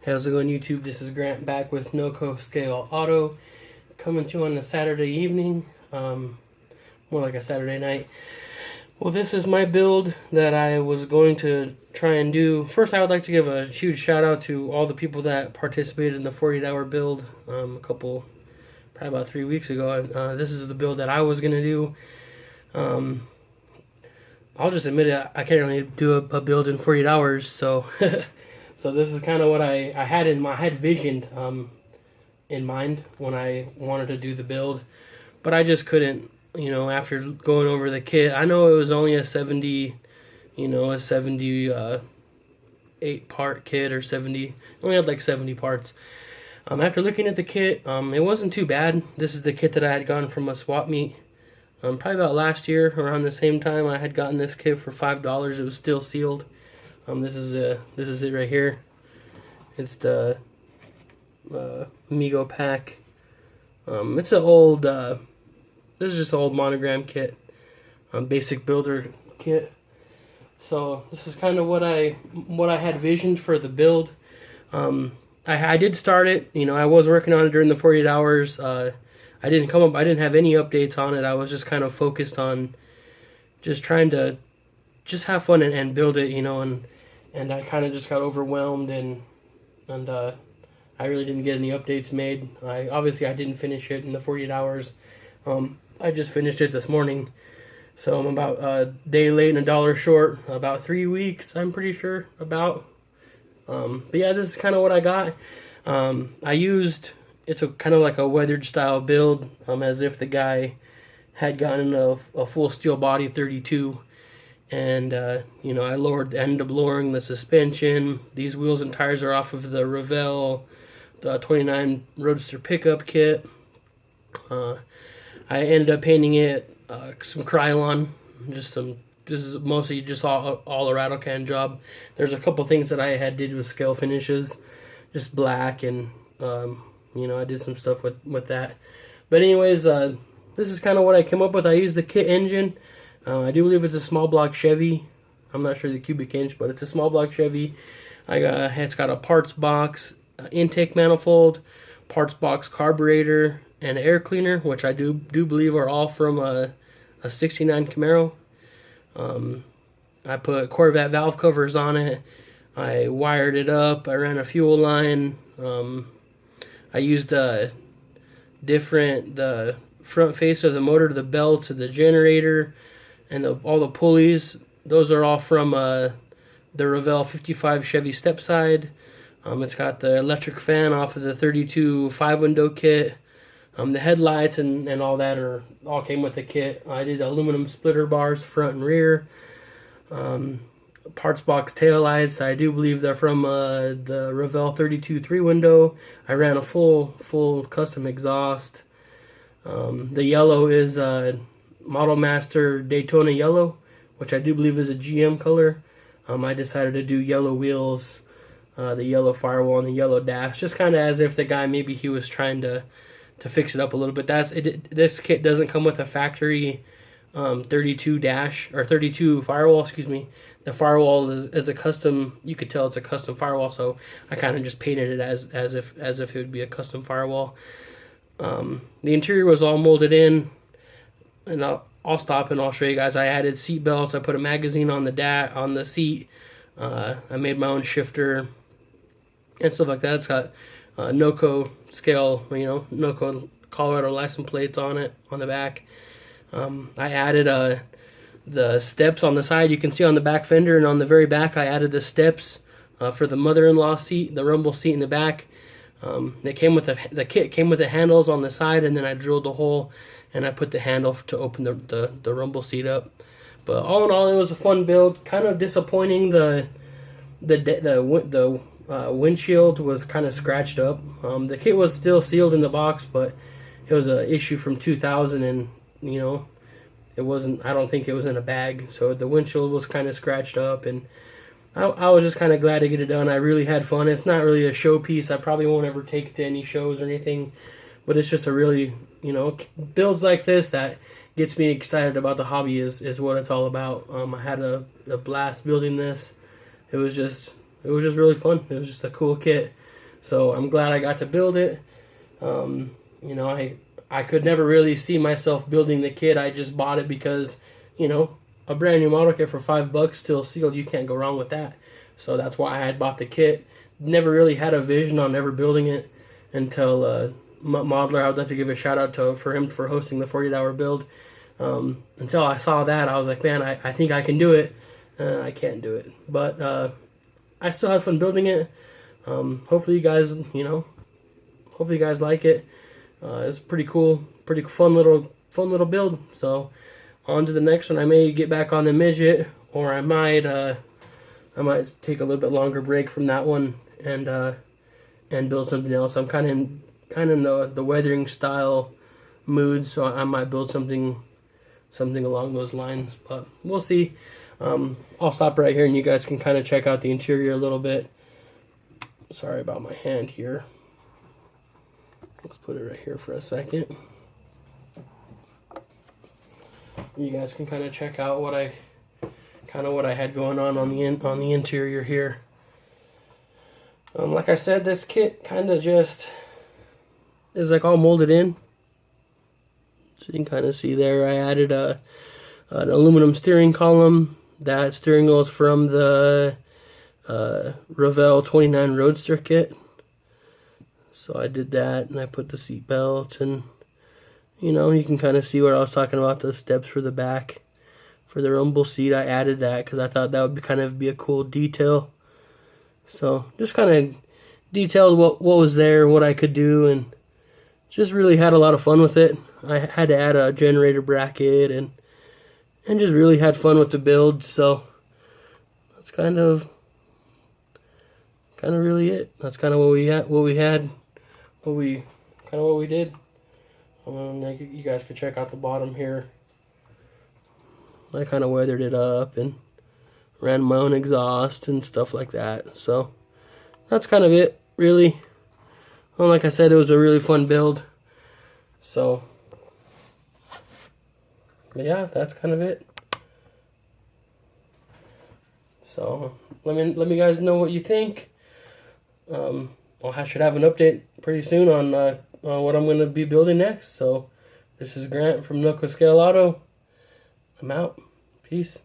How's it going, YouTube? This is Grant back with NoCo Scale Auto, coming to you on a Saturday evening, more like a Saturday night. Well, this is my build that I was going to try and do. First, I would like to give a huge shout out to all the people that participated in the 48-hour build probably about 3 weeks ago. This is the build that I was going to do. I'll just admit it, I can't really do a build in 48 hours, so so this is kind of what I had visioned in mind when I wanted to do the build, but I just couldn't, after going over the kit. I know it was only a 78 part kit, or 70, only had like 70 parts. After looking at the kit, it wasn't too bad. This is the kit that I had gotten from a swap meet. Probably about last year, around the same time, I had gotten this kit for $5. It was still sealed. This is it right here. It's the Amigo pack. It's an old. This is just an old monogram kit, basic builder kit. So this is kind of what I had visioned for the build. I did start it. I was working on it during the 48 hours. I didn't have any updates on it. I was just kind of focused on just trying to have fun and build it, and I kind of just got overwhelmed, and I really didn't get any updates made. Obviously I didn't finish it in the 48 hours. I just finished it this morning, so I'm about a day late and $1 short. About 3 weeks, I'm pretty sure about. But yeah, this is kind of what I got. It's a kind of like a weathered style build, as if the guy had gotten a full steel body 32. And, I ended up lowering the suspension. These wheels and tires are off of the Revell 29 Roadster pickup kit. I ended up painting it some Krylon, this is mostly just all a rattle can job. There's a couple things that I did with scale finishes, just black, and, I did some stuff with that. But anyways, this is kind of what I came up with. I used the kit engine. I do believe it's a small block Chevy. I'm not sure the cubic inch, but it's a small block Chevy. It's got a parts box, intake manifold, parts box carburetor, and air cleaner, which I do believe are all from a 69 Camaro. I put Corvette valve covers on it. I wired it up. I ran a fuel line. I used the front face of the motor to the bell to the generator, and all the pulleys. Those are all from the Revell 55 Chevy step side. It's got the electric fan off of the 32 5-window kit. The headlights and all that all came with the kit. I did aluminum splitter bars front and rear. Parts box taillights, I do believe they're from the Revell 32 3-window. I ran a full custom exhaust. The yellow is Model Master Daytona yellow, which I do believe is a GM color. I decided to do yellow wheels, the yellow firewall, and the yellow dash, just kind of as if the guy, maybe he was trying to fix it up a little bit. This kit doesn't come with a factory 32 dash or 32 firewall, excuse me. The firewall is a custom. You could tell it's a custom firewall, so I kind of just painted it as if it would be a custom firewall. The interior was all molded in, and I'll stop and I'll show you guys. I added seat belts. I put a magazine on the seat. I made my own shifter and stuff like that. It's got NoCo scale, NoCo Colorado license plates on it on the back. I added the steps on the side. You can see on the back fender, and on the very back I added the steps for the mother-in-law seat, the rumble seat in the back. The kit came with the handles on the side, and then I drilled a hole and I put the handle to open the rumble seat up. But all in all, it was a fun build. Kind of disappointing, the windshield was kind of scratched up. The kit was still sealed in the box, but it was an issue from 2000, and it wasn't. I don't think it was in a bag, so the windshield was kind of scratched up, and I was just kind of glad to get it done. I really had fun. It's not really a showpiece. I probably won't ever take it to any shows or anything, but it's just a really, builds like this that gets me excited about the hobby is what it's all about. I had a blast building this. It was just really fun. It was just a cool kit. So I'm glad I got to build it. You know, I could never really see myself building the kit. I just bought it because, you know, a brand new model kit for $5 still sealed, you can't go wrong with that. So that's why I had bought the kit. Never really had a vision on ever building it until Modeler. I would like to give a shout out for him for hosting the 48-hour build. Until I saw that, I was like, man, I think I can do it. I can't do it, but I still had fun building it. Hopefully you guys, hopefully you guys like it. It's pretty cool, pretty fun little build. So on to the next one. I may get back on the midget, or I might take a little bit longer break from that one and build something else. I'm kind of in the weathering style mood, so I might build something along those lines, but we'll see. I'll stop right here and you guys can kind of check out the interior a little bit. Sorry about my hand here. Let's put it right here for a second. You guys can kind of check out what I had going on the interior here. Like I said, this kit kind of just is like all molded in. So you can kind of see there I added an aluminum steering column. That steering wheel is from the Revell 29 Roadster kit. So I did that, and I put the seat belt, and you can kind of see where I was talking about the steps for the back for the rumble seat. I added that because I thought that would kind of be a cool detail. So just kind of detailed what was there, what I could do, and just really had a lot of fun with it. I had to add a generator bracket and just really had fun with the build. So that's kind of really it. That's kind of what we did. You guys could check out the bottom here. I kind of weathered it up and ran my own exhaust and stuff like that. So that's kind of it, really. Well, like I said, it was a really fun build. So yeah, that's kind of it. So let me guys know what you think. I should have an update pretty soon on what I'm going to be building next. So this is Grant from Noco Scale Auto. I'm out. Peace.